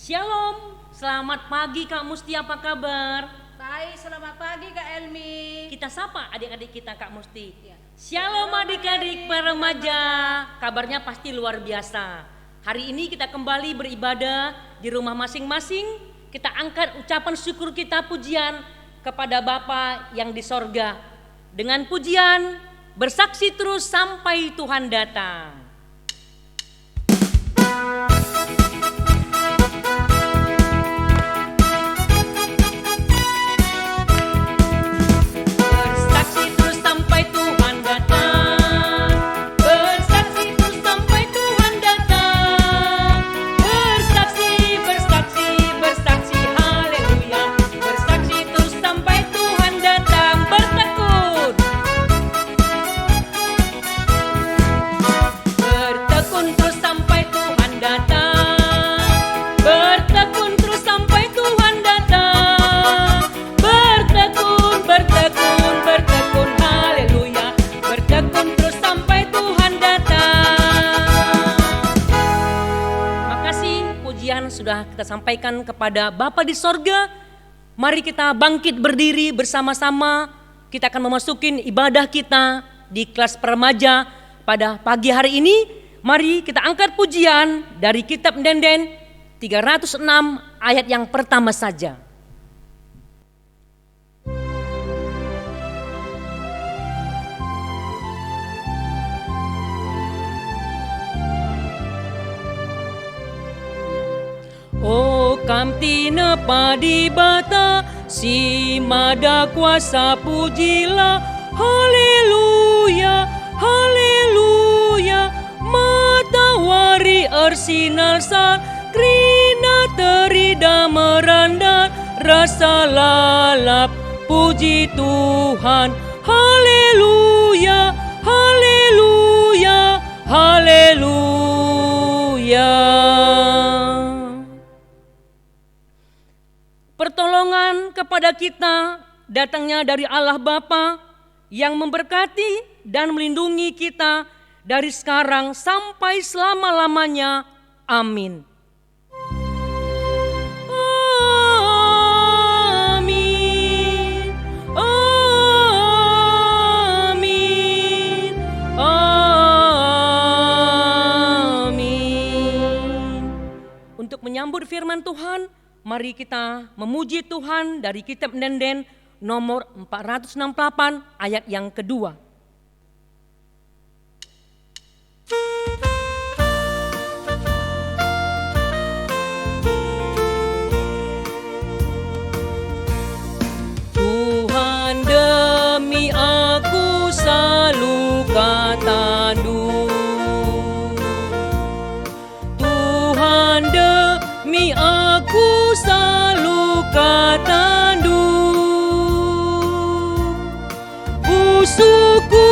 Shalom, selamat pagi Kak Musti, apa kabar? Baik, selamat pagi Kak Elmi. Kita sapa adik-adik kita Kak Musti. Ya. Shalom adik-adik para remaja, kabarnya pasti luar biasa. Hari ini kita kembali beribadah di rumah masing-masing. Kita angkat ucapan syukur kita, pujian kepada Bapa yang di sorga. Dengan pujian, bersaksi terus sampai Tuhan datang. Sudah kita sampaikan kepada Bapa di sorga. Mari kita bangkit berdiri bersama-sama. Kita akan memasukin ibadah kita di kelas remaja pada pagi hari ini. Mari kita angkat pujian dari kitab Denden 306 ayat yang pertama saja. O kamtina padibata, si mada kuasa pujilah, haleluya, haleluya. Matahari arsinar sar, krina terida merandat, rasa lalap puji Tuhan, haleluya, haleluya, haleluya. Pertolongan kepada kita datangnya dari Allah Bapa yang memberkati dan melindungi kita dari sekarang sampai selama-lamanya. Amin. Amin. Amin. Amin. Untuk menyambut firman Tuhan, mari kita memuji Tuhan dari kitab Denden nomor 468 ayat yang kedua. Tuhan demi aku selalu kataku, Tuhan demi aku selalu katandu, usuku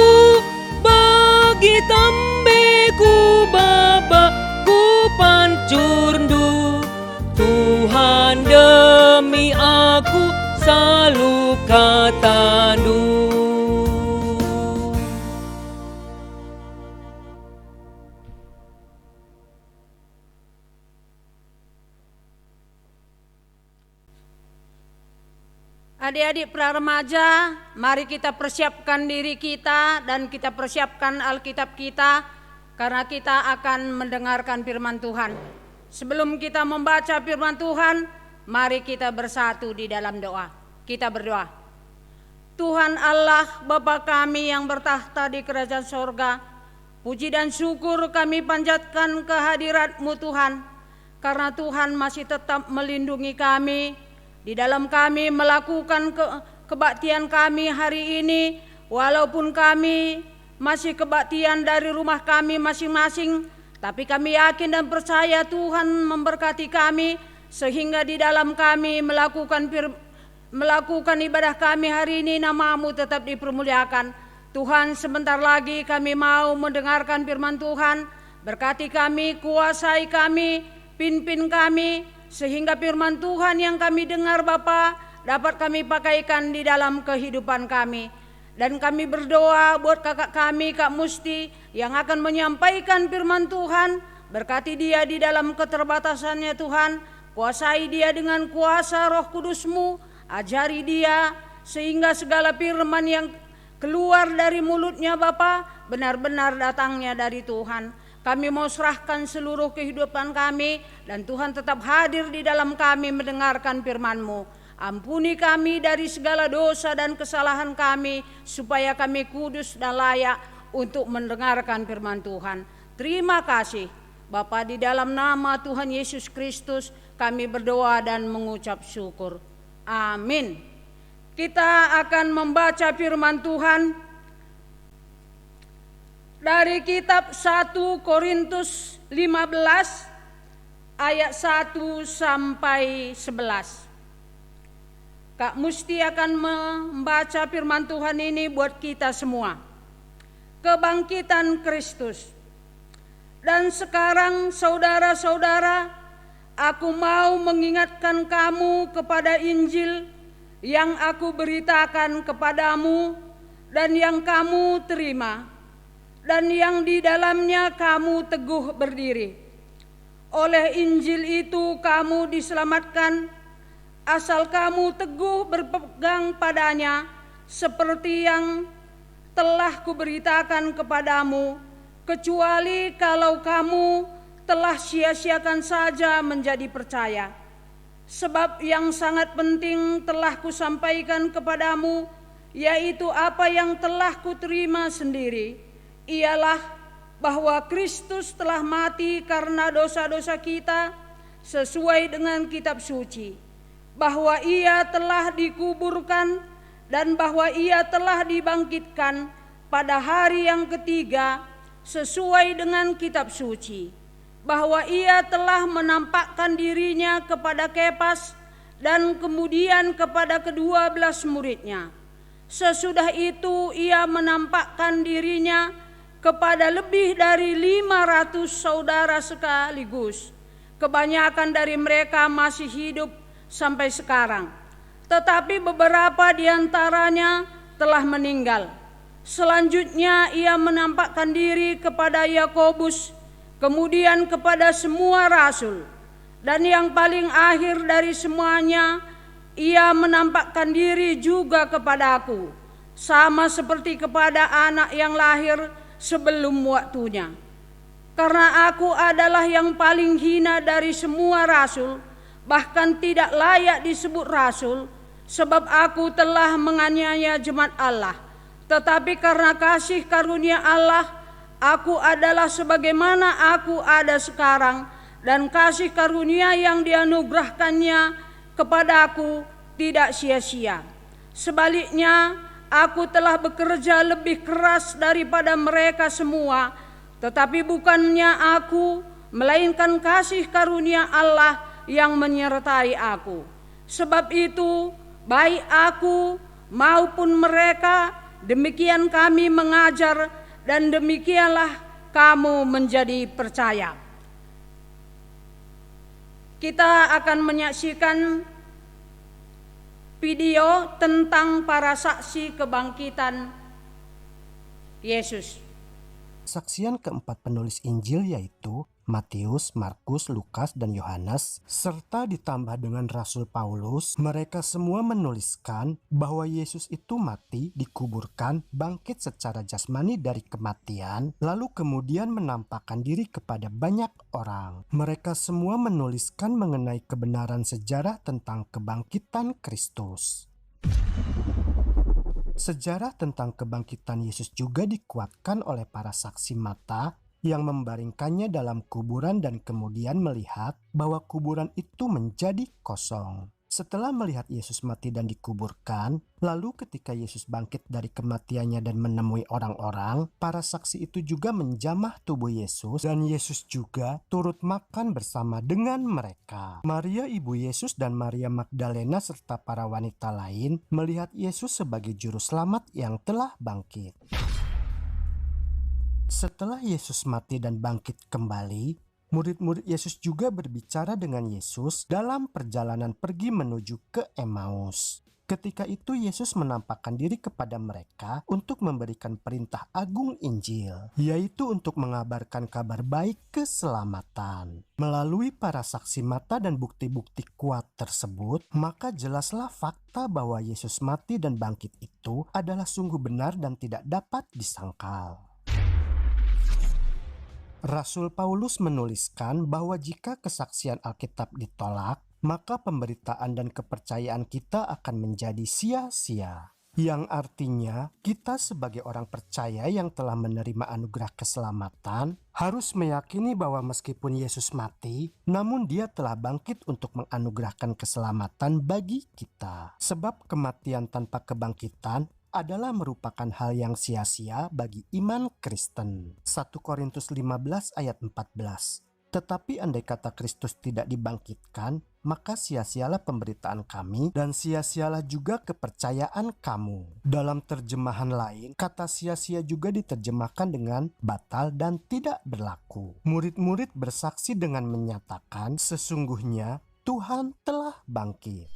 bagi tambeku babaku pancurndu, Tuhan demi aku selalu katandu. Adik-adik pra remaja, mari kita persiapkan diri kita dan kita persiapkan Alkitab kita karena kita akan mendengarkan firman Tuhan. Sebelum kita membaca firman Tuhan, mari kita bersatu di dalam doa. Kita berdoa. Tuhan Allah Bapa kami yang bertahta di kerajaan sorga, puji dan syukur kami panjatkan kehadirat-Mu Tuhan, karena Tuhan masih tetap melindungi kami di dalam kami melakukan kebaktian kami hari ini, walaupun kami masih kebaktian dari rumah kami masing-masing, tapi kami yakin dan percaya Tuhan memberkati kami sehingga di dalam kami melakukan ibadah kami hari ini nama-Mu tetap dipermuliakan. Tuhan, sebentar lagi kami mau mendengarkan firman Tuhan. Berkati kami, kuasai kami, pimpin kami, sehingga firman Tuhan yang kami dengar Bapa dapat kami pakaikan di dalam kehidupan kami. Dan kami berdoa buat kakak kami, Kak Musti, yang akan menyampaikan firman Tuhan. Berkati dia di dalam keterbatasannya Tuhan. kuasai dia dengan kuasa Roh Kudus-Mu, ajari dia sehingga segala firman yang keluar dari mulutnya Bapa benar-benar datangnya dari Tuhan. Kami mau serahkan seluruh kehidupan kami dan Tuhan tetap hadir di dalam kami mendengarkan firman-Mu. Ampuni kami dari segala dosa dan kesalahan kami supaya kami kudus dan layak untuk mendengarkan firman Tuhan. Terima kasih Bapa, di dalam nama Tuhan Yesus Kristus kami berdoa dan mengucap syukur. Amin. Kita akan membaca firman Tuhan dari kitab 1 Korintus 15 ayat 1 sampai 11. Kak Musti akan membaca firman Tuhan ini buat kita semua. Kebangkitan Kristus. Dan sekarang saudara-saudara, aku mau mengingatkan kamu kepada Injil yang aku beritakan kepadamu dan yang kamu terima, dan yang di dalamnya kamu teguh berdiri. Oleh Injil itu kamu diselamatkan, asal kamu teguh berpegang padanya, seperti yang telah kuberitakan kepadamu, kecuali kalau kamu telah sia-siakan saja menjadi percaya. Sebab yang sangat penting telah kusampaikan kepadamu, yaitu apa yang telah kuterima sendiri, ialah bahwa Kristus telah mati karena dosa-dosa kita sesuai dengan kitab suci, bahwa ia telah dikuburkan dan bahwa ia telah dibangkitkan pada hari yang ketiga sesuai dengan kitab suci, bahwa ia telah menampakkan dirinya kepada Kefas dan kemudian kepada kedua belas muridnya. Sesudah itu ia menampakkan dirinya kepada lebih dari 500 saudara sekaligus. Kebanyakan dari mereka masih hidup sampai sekarang, tetapi beberapa di antaranya telah meninggal. Selanjutnya ia menampakkan diri kepada Yakobus, kemudian kepada semua rasul, dan yang paling akhir dari semuanya, ia menampakkan diri juga kepadaku, sama seperti kepada anak yang lahir sebelum waktunya. Karena aku adalah yang paling hina dari semua rasul, bahkan tidak layak disebut rasul, sebab aku telah menganiaya jemaat Allah. Tetapi karena kasih karunia Allah, aku adalah sebagaimana aku ada sekarang, dan kasih karunia yang dianugerahkannya kepadaku tidak sia-sia. Sebaliknya, aku telah bekerja lebih keras daripada mereka semua, tetapi bukannya aku, melainkan kasih karunia Allah yang menyertai aku. Sebab itu, baik aku maupun mereka, demikian kami mengajar, dan demikianlah kamu menjadi percaya. Kita akan menyaksikan video tentang para saksi kebangkitan Yesus. Saksian keempat penulis Injil yaitu Matius, Markus, Lukas, dan Yohanes, serta ditambah dengan Rasul Paulus, mereka semua menuliskan bahwa Yesus itu mati, dikuburkan, bangkit secara jasmani dari kematian, lalu kemudian menampakkan diri kepada banyak orang. Mereka semua menuliskan mengenai kebenaran sejarah tentang kebangkitan Kristus. Sejarah tentang kebangkitan Yesus juga dikuatkan oleh para saksi mata yang membaringkannya dalam kuburan dan kemudian melihat bahwa kuburan itu menjadi kosong. Setelah melihat Yesus mati dan dikuburkan, lalu ketika Yesus bangkit dari kematiannya dan menemui orang-orang, para saksi itu juga menjamah tubuh Yesus dan Yesus juga turut makan bersama dengan mereka. Maria ibu Yesus dan Maria Magdalena serta para wanita lain melihat Yesus sebagai juru selamat yang telah bangkit. Setelah Yesus mati dan bangkit kembali, murid-murid Yesus juga berbicara dengan Yesus dalam perjalanan pergi menuju ke Emmaus. Ketika itu Yesus menampakkan diri kepada mereka untuk memberikan perintah agung Injil, yaitu untuk mengabarkan kabar baik keselamatan. Melalui para saksi mata dan bukti-bukti kuat tersebut, maka jelaslah fakta bahwa Yesus mati dan bangkit itu adalah sungguh benar dan tidak dapat disangkal. Rasul Paulus menuliskan bahwa jika kesaksian Alkitab ditolak, maka pemberitaan dan kepercayaan kita akan menjadi sia-sia. Yang artinya, kita sebagai orang percaya yang telah menerima anugerah keselamatan, harus meyakini bahwa meskipun Yesus mati, namun Dia telah bangkit untuk menganugerahkan keselamatan bagi kita. Sebab kematian tanpa kebangkitan adalah merupakan hal yang sia-sia bagi iman Kristen. 1 Korintus 15 ayat 14. Tetapi andai kata Kristus tidak dibangkitkan, maka sia-sialah pemberitaan kami dan sia-sialah juga kepercayaan kamu. Dalam terjemahan lain, kata sia-sia juga diterjemahkan dengan batal dan tidak berlaku. Murid-murid bersaksi dengan menyatakan sesungguhnya Tuhan telah bangkit.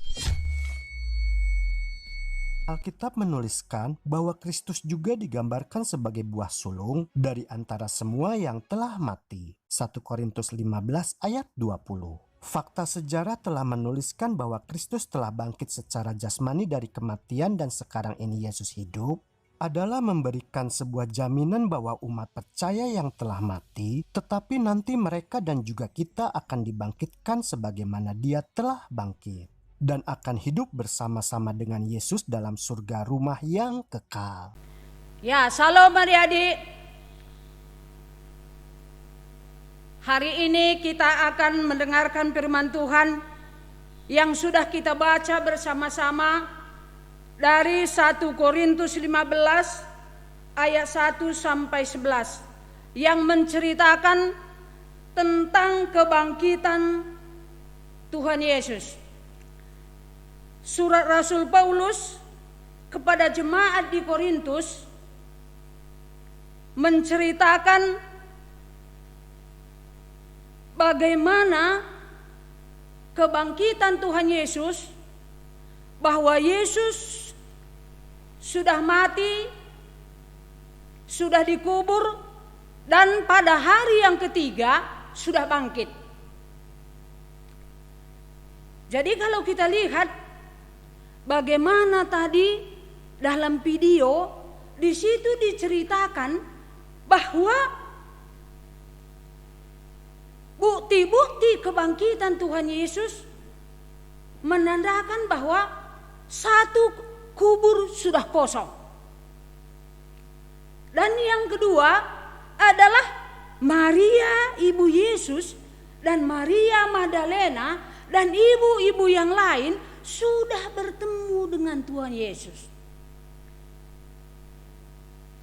Alkitab menuliskan bahwa Kristus juga digambarkan sebagai buah sulung dari antara semua yang telah mati. 1 Korintus 15 ayat 20. Fakta sejarah telah menuliskan bahwa Kristus telah bangkit secara jasmani dari kematian dan sekarang ini Yesus hidup, adalah memberikan sebuah jaminan bahwa umat percaya yang telah mati, tetapi nanti mereka dan juga kita akan dibangkitkan sebagaimana Dia telah bangkit, dan akan hidup bersama-sama dengan Yesus dalam surga rumah yang kekal. Ya, salam adik-adik. Hari ini kita akan mendengarkan firman Tuhan yang sudah kita baca bersama-sama dari 1 Korintus 15 ayat 1 sampai 11 yang menceritakan tentang kebangkitan Tuhan Yesus. Surat Rasul Paulus kepada jemaat di Korintus menceritakan bagaimana kebangkitan Tuhan Yesus, bahwa Yesus sudah mati, sudah dikubur, dan pada hari yang ketiga sudah bangkit. Jadi kalau kita lihat bagaimana tadi dalam video di situ diceritakan bahwa bukti-bukti kebangkitan Tuhan Yesus menandakan bahwa satu kubur sudah kosong. Dan yang kedua adalah Maria ibu Yesus dan Maria Magdalena dan ibu-ibu yang lain sudah bertemu dengan Tuhan Yesus.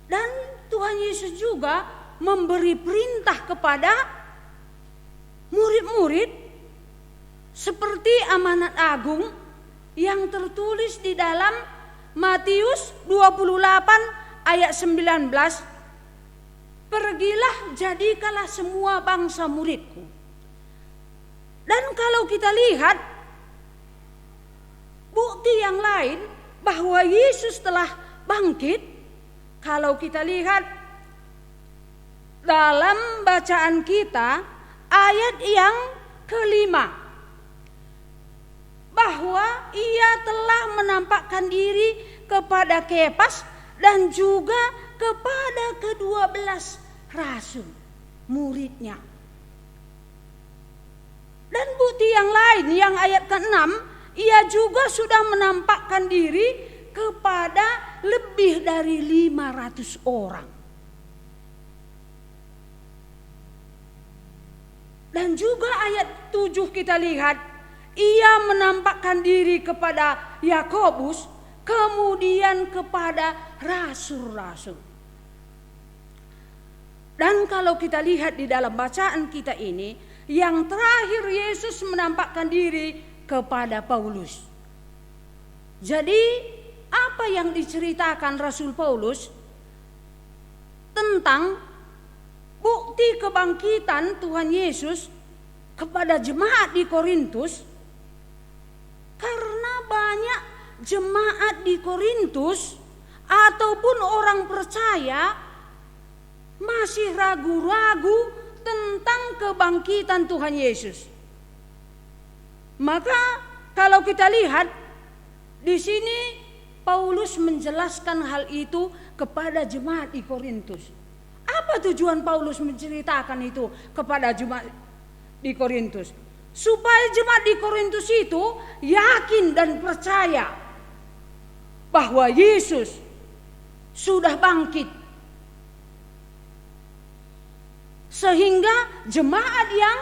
Dan Tuhan Yesus juga memberi perintah kepada murid-murid seperti amanat agung yang tertulis di dalam Matius 28 ayat 19. Pergilah, jadikanlah semua bangsa muridku. Dan kalau kita lihat bukti yang lain bahwa Yesus telah bangkit, kalau kita lihat dalam bacaan kita ayat yang kelima, bahwa Ia telah menampakkan diri kepada Kefas dan juga kepada ke-12 rasul muridnya. Dan bukti yang lain yang ayat ke-6, Ia juga sudah menampakkan diri kepada lebih dari 500 orang. Dan juga ayat 7 kita lihat, Ia menampakkan diri kepada Yakobus, kemudian kepada rasul-rasul. Dan kalau kita lihat di dalam bacaan kita ini, yang terakhir Yesus menampakkan diri kepada Paulus. Jadi apa yang diceritakan Rasul Paulus tentang bukti kebangkitan Tuhan Yesus kepada jemaat di Korintus, karena banyak jemaat di Korintus ataupun orang percaya masih ragu-ragu tentang kebangkitan Tuhan Yesus. Maka kalau kita lihat di sini Paulus menjelaskan hal itu kepada jemaat di Korintus. Apa tujuan Paulus menceritakan itu kepada jemaat di Korintus? Supaya jemaat di Korintus itu yakin dan percaya bahwa Yesus sudah bangkit. Sehingga jemaat yang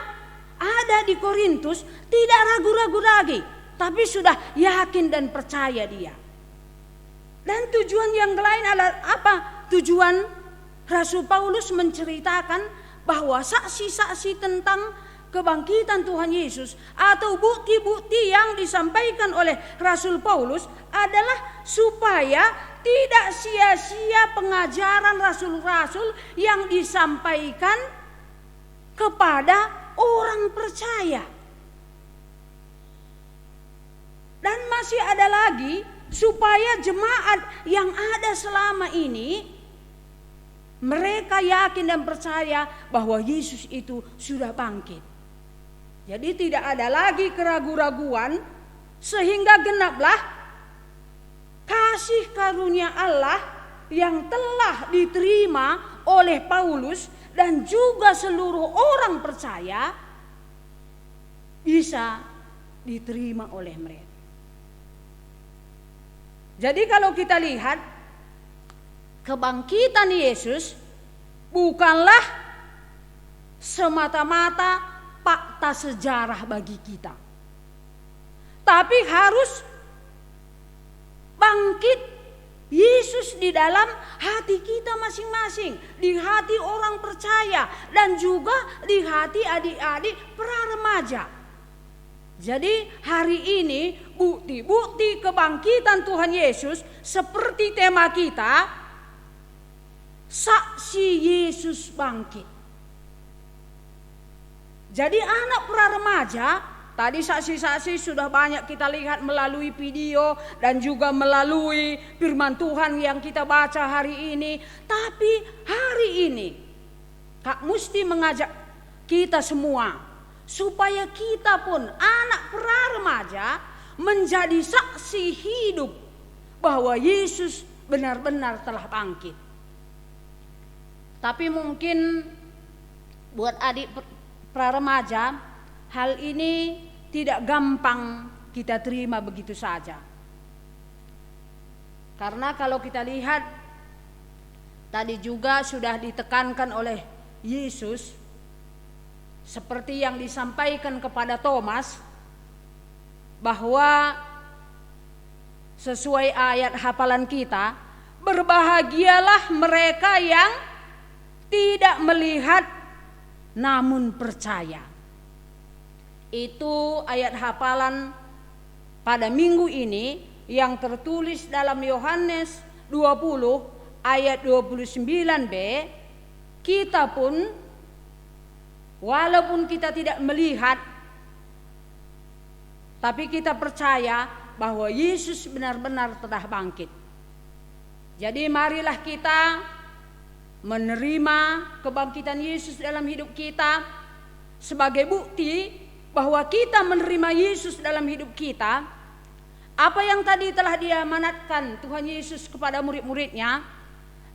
ada di Korintus tidak ragu-ragu lagi, tapi sudah yakin dan percaya dia. Dan tujuan yang lain adalah apa? Tujuan Rasul Paulus menceritakan bahwa saksi-saksi tentang kebangkitan Tuhan Yesus atau bukti-bukti yang disampaikan oleh Rasul Paulus adalah supaya tidak sia-sia pengajaran rasul-rasul yang disampaikan kepada orang percaya. Dan masih ada lagi supaya jemaat yang ada selama ini mereka yakin dan percaya bahwa Yesus itu sudah bangkit. Jadi tidak ada lagi keraguan-raguan sehingga genaplah kasih karunia Allah yang telah diterima oleh Paulus dan juga seluruh orang percaya bisa diterima oleh mereka. Jadi kalau kita lihat kebangkitan Yesus bukanlah semata-mata fakta sejarah bagi kita. Tapi harus bangkit Yesus di dalam hati kita masing-masing, di hati orang percaya dan juga di hati adik-adik pra-remaja. Jadi hari ini bukti-bukti kebangkitan Tuhan Yesus seperti tema kita, saksi Yesus bangkit. Jadi anak pra-remaja, tadi saksi-saksi sudah banyak kita lihat melalui video dan juga melalui firman Tuhan yang kita baca hari ini. Tapi hari ini Kak Musti mengajak kita semua supaya kita pun anak pra-remaja menjadi saksi hidup bahwa Yesus benar-benar telah bangkit. Tapi mungkin buat adik pra-remaja hal ini tidak gampang kita terima begitu saja. Karena kalau kita lihat tadi juga sudah ditekankan oleh Yesus seperti yang disampaikan kepada Thomas bahwa sesuai ayat hafalan kita, berbahagialah mereka yang tidak melihat namun percaya. Itu ayat hafalan pada minggu ini yang tertulis dalam Yohanes 20 ayat 29b. Kita pun walaupun kita tidak melihat, tapi kita percaya bahwa Yesus benar-benar telah bangkit. Jadi marilah kita menerima kebangkitan Yesus dalam hidup kita sebagai bukti bahwa kita menerima Yesus dalam hidup kita. Apa yang tadi telah diamanatkan Tuhan Yesus kepada murid-muridnya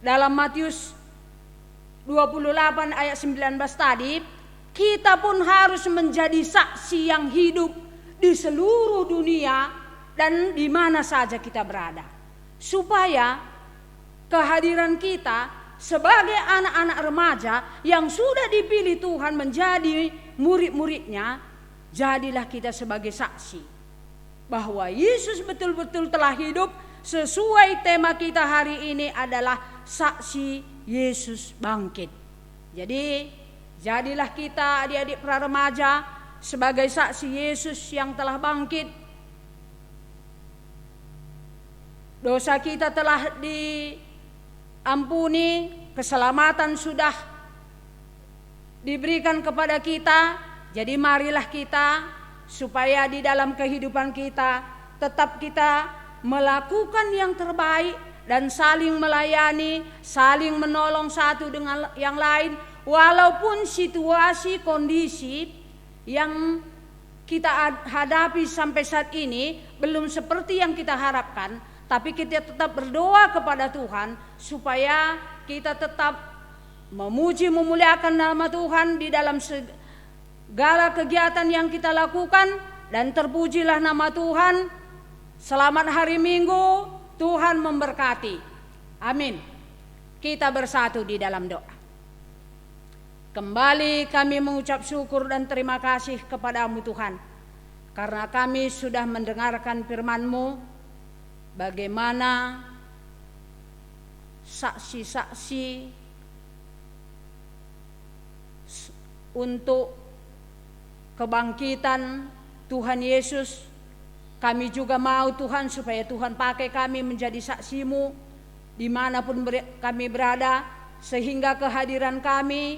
dalam Matius 28 ayat 19 tadi, kita pun harus menjadi saksi yang hidup di seluruh dunia dan di mana saja kita berada. Supaya kehadiran kita sebagai anak-anak remaja yang sudah dipilih Tuhan menjadi murid-muridnya, jadilah kita sebagai saksi bahwa Yesus betul-betul telah hidup. Sesuai tema kita hari ini adalah saksi Yesus bangkit. Jadi jadilah kita adik-adik pra-remaja sebagai saksi Yesus yang telah bangkit. Dosa kita telah diampuni, keselamatan sudah diberikan kepada kita. Jadi marilah kita supaya di dalam kehidupan kita tetap kita melakukan yang terbaik dan saling melayani, saling menolong satu dengan yang lain, walaupun situasi kondisi yang kita hadapi sampai saat ini belum seperti yang kita harapkan, tapi kita tetap berdoa kepada Tuhan supaya kita tetap memuji memuliakan nama Tuhan di dalam segala kegiatan yang kita lakukan, dan terpujilah nama Tuhan. Selamat hari Minggu, Tuhan memberkati. Amin. Kita bersatu di dalam doa. Kembali kami mengucap syukur dan terima kasih kepadamu Tuhan, karena kami sudah mendengarkan firman-Mu, bagaimana saksi-saksi untuk kebangkitan Tuhan Yesus. Kami juga mau Tuhan supaya Tuhan pakai kami menjadi saksi-Mu dimanapun kami berada, sehingga kehadiran kami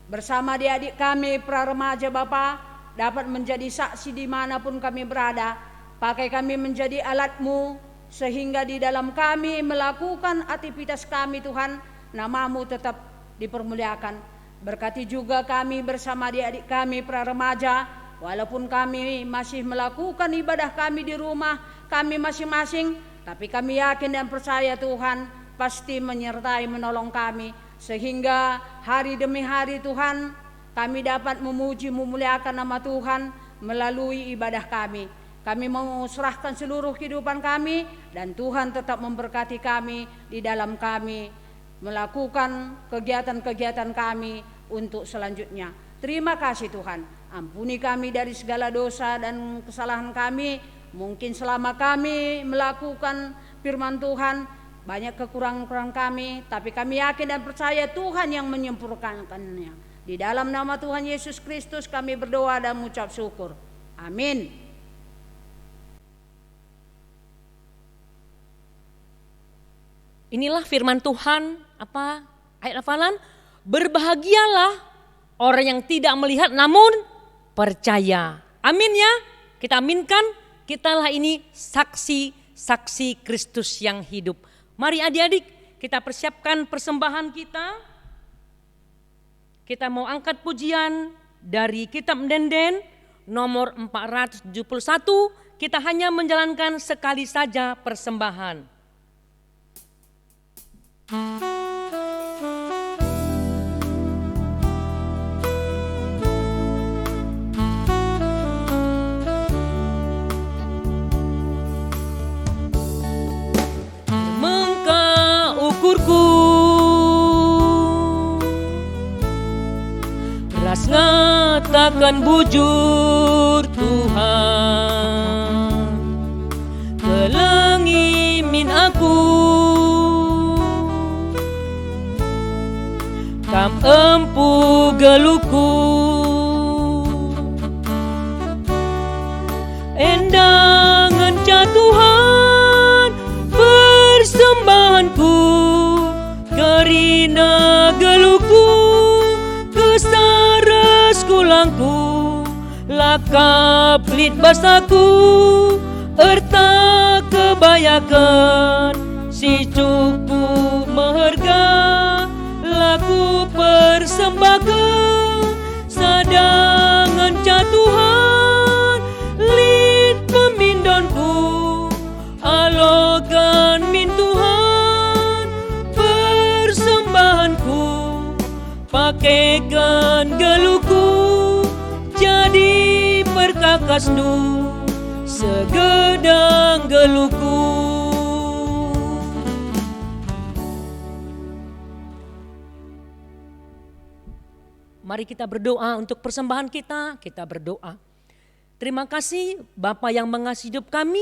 bersama adik-adik kami pra remaja Bapa dapat menjadi saksi dimanapun kami berada. Pakai kami menjadi alat-Mu, sehingga di dalam kami melakukan aktivitas kami Tuhan, nama-Mu tetap dipermuliakan. Berkati juga kami bersama adik-adik kami pra remaja, walaupun kami masih melakukan ibadah kami di rumah kami masing-masing, tapi kami yakin dan percaya Tuhan pasti menyertai menolong kami, sehingga hari demi hari Tuhan kami dapat memuji memuliakan nama Tuhan melalui ibadah kami. Kami mau serahkan seluruh kehidupan kami, dan Tuhan tetap memberkati kami di dalam kami melakukan kegiatan-kegiatan kami untuk selanjutnya. Terima kasih Tuhan. Ampuni kami dari segala dosa dan kesalahan kami. Mungkin selama kami melakukan firman Tuhan banyak kekurangan kami, tapi kami yakin dan percaya Tuhan yang menyempurnakannya. Di dalam nama Tuhan Yesus Kristus kami berdoa dan mengucap syukur. Amin. Inilah firman Tuhan, ayat hafalan, berbahagialah orang yang tidak melihat namun percaya. Amin ya, kita aminkan, kitalah ini saksi Kristus yang hidup. Mari adik-adik kita persiapkan persembahan kita. Kita mau angkat pujian dari kitab Mendenden nomor 471, kita hanya menjalankan sekali saja persembahan. Mengkau ukurku, rasnya takkan bujur Tuhan, kelengimin aku, kam empu geluku, endangan Tuhan persembahanku, kerina geluku, kesaras kulangku, lakap lit basaku, erta kebayakan, si cukup meharga, laku persembahkan, sadangan Tuhan, lit pemindonku, alokan min Tuhan, persembahanku, pakaikan geluku, jadi perkakas nu, segedang geluku. Mari kita berdoa untuk persembahan kita berdoa. Terima kasih Bapa yang mengasihi hidup kami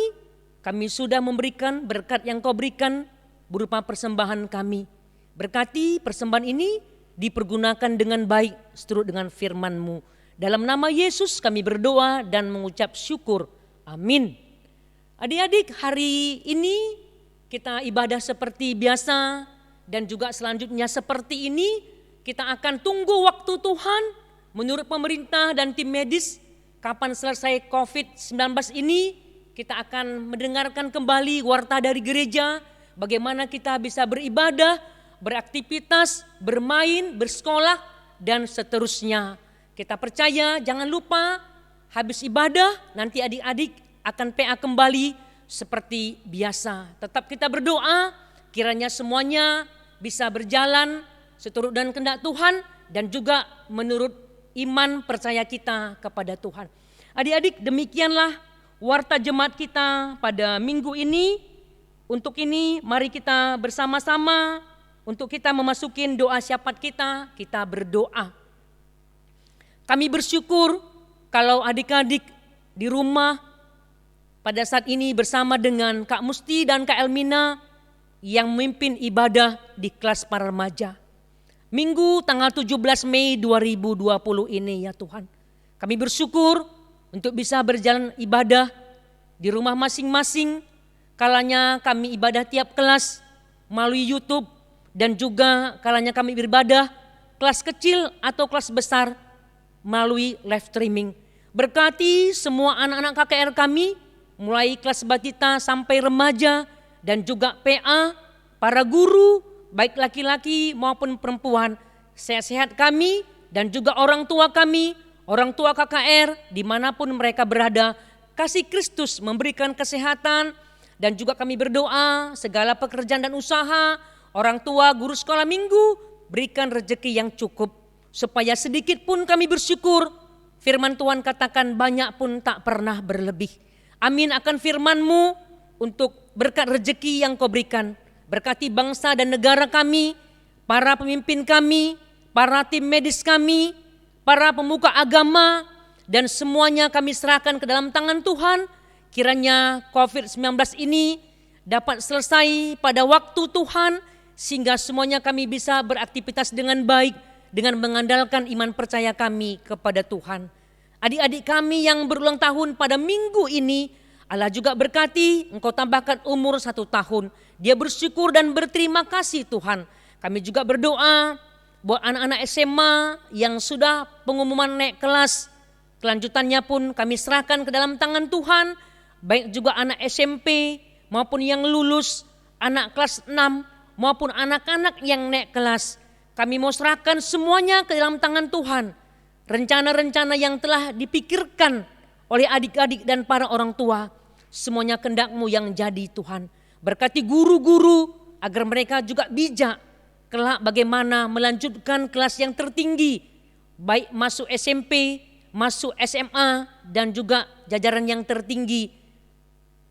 sudah memberikan berkat yang Kau berikan berupa persembahan kami. Berkati persembahan ini dipergunakan dengan baik seturut dengan firman-Mu. Dalam nama Yesus kami berdoa dan mengucap syukur. Amin. Adik-adik, hari ini kita ibadah seperti biasa dan juga selanjutnya seperti ini. Kita akan tunggu waktu Tuhan menurut pemerintah dan tim medis kapan selesai COVID-19 ini kita akan mendengarkan kembali warta dari gereja, bagaimana kita bisa beribadah, beraktivitas, bermain, bersekolah, dan seterusnya. Kita percaya, jangan lupa habis ibadah nanti adik-adik akan PA kembali seperti biasa. Tetap kita berdoa, kiranya semuanya bisa berjalan seturut dan kehendak Tuhan dan juga menurut iman percaya kita kepada Tuhan. Adik-adik, demikianlah warta jemaat kita pada minggu ini. Untuk ini mari kita bersama-sama untuk kita memasukin doa syafaat kita berdoa. Kami bersyukur kalau adik-adik di rumah pada saat ini bersama dengan Kak Musti dan Kak Elmina yang memimpin ibadah di kelas para remaja. Minggu tanggal 17 Mei 2020 ini ya Tuhan. Kami bersyukur untuk bisa berjalan ibadah di rumah masing-masing. Kalanya kami ibadah tiap kelas melalui YouTube dan juga kalanya kami beribadah kelas kecil atau kelas besar melalui live streaming. Berkati semua anak-anak KKR kami mulai kelas batita sampai remaja dan juga PA, para guru baik laki-laki maupun perempuan, sehat-sehat kami dan juga orang tua kami, orang tua KKR dimanapun mereka berada, kasih Kristus memberikan kesehatan dan juga kami berdoa segala pekerjaan dan usaha, orang tua guru sekolah minggu berikan rezeki yang cukup supaya sedikit pun kami bersyukur. Firman Tuhan katakan banyak pun tak pernah berlebih. Amin akan firman-Mu untuk berkat rezeki yang Kau berikan. Berkati bangsa dan negara kami, para pemimpin kami, para tim medis kami, para pemuka agama, dan semuanya kami serahkan ke dalam tangan Tuhan. Kiranya COVID-19 ini dapat selesai pada waktu Tuhan, sehingga semuanya kami bisa beraktivitas dengan baik, dengan mengandalkan iman percaya kami kepada Tuhan. Adik-adik kami yang berulang tahun pada minggu ini, Allah juga berkati, Engkau tambahkan umur 1 tahun. Dia bersyukur dan berterima kasih Tuhan. Kami juga berdoa buat anak-anak SMA yang sudah pengumuman naik kelas. Kelanjutannya pun kami serahkan ke dalam tangan Tuhan. Baik juga anak SMP maupun yang lulus, anak kelas 6 maupun anak-anak yang naik kelas. Kami mau serahkan semuanya ke dalam tangan Tuhan. Rencana-rencana yang telah dipikirkan oleh adik-adik dan para orang tua, semuanya kehendak-Mu yang jadi Tuhan. Berkati guru-guru agar mereka juga bijak kelak bagaimana melanjutkan kelas yang tertinggi, baik masuk SMP, masuk SMA dan juga jajaran yang tertinggi.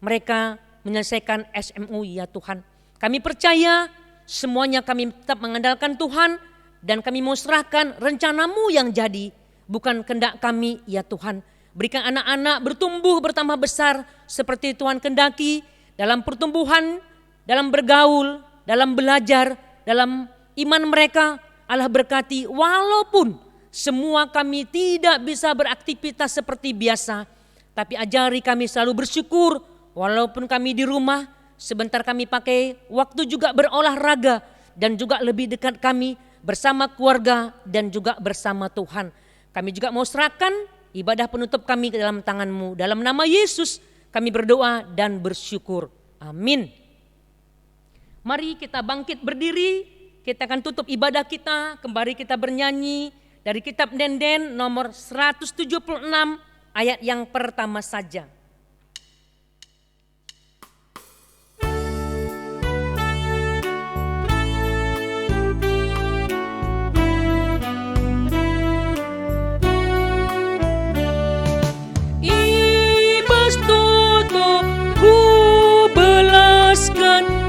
Mereka menyelesaikan SMU ya Tuhan. Kami percaya semuanya kami tetap mengandalkan Tuhan dan kami mau serahkan rencana-Mu yang jadi, bukan kehendak kami ya Tuhan. Berikan anak-anak bertumbuh bertambah besar seperti Tuhan kehendaki dalam pertumbuhan, dalam bergaul, dalam belajar, dalam iman mereka. Allah berkati walaupun semua kami tidak bisa beraktivitas seperti biasa, tapi ajari kami selalu bersyukur walaupun kami di rumah, sebentar kami pakai waktu juga berolahraga dan juga lebih dekat kami bersama keluarga dan juga bersama Tuhan. Kami juga mau serahkan ibadah penutup kami ke dalam tangan-Mu. Dalam nama Yesus kami berdoa dan bersyukur. Amin. Mari kita bangkit berdiri. Kita akan tutup ibadah kita. Kembali kita bernyanyi dari kitab Denden nomor 176 ayat yang pertama saja.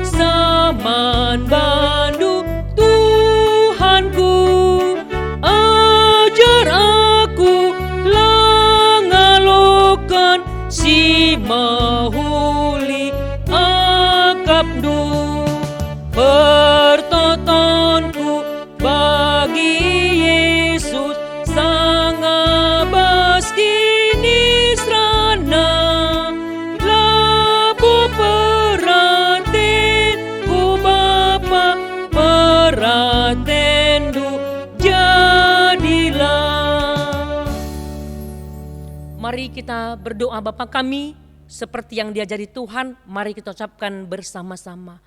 Zaman bandu Tuhanku, ajar aku langalokan si mahuli akapdu, pertotonku bagi Yesus sang abas kini serana, labu peratendu jadilah. Mari kita berdoa Bapa kami, seperti yang diajari Tuhan, mari kita ucapkan bersama-sama.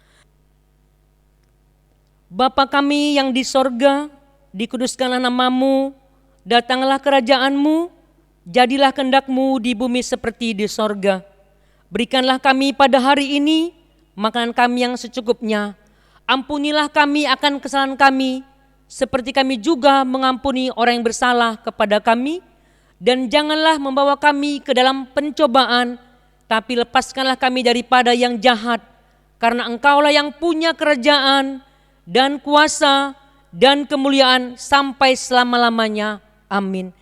Bapa kami yang di sorga, dikuduskanlah namamu, datanglah kerajaan-Mu, jadilah kehendak-Mu di bumi seperti di sorga. Berikanlah kami pada hari ini makanan kami yang secukupnya. Ampunilah kami akan kesalahan kami, seperti kami juga mengampuni orang yang bersalah kepada kami. Dan janganlah membawa kami ke dalam pencobaan, tapi lepaskanlah kami daripada yang jahat. Karena Engkaulah yang punya kerajaan dan kuasa dan kemuliaan sampai selama-lamanya. Amin.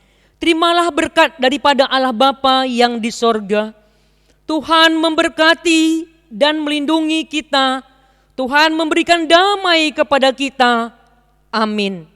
Terimalah berkat daripada Allah Bapa yang di sorga. Tuhan memberkati dan melindungi kita. Tuhan memberikan damai kepada kita. Amin.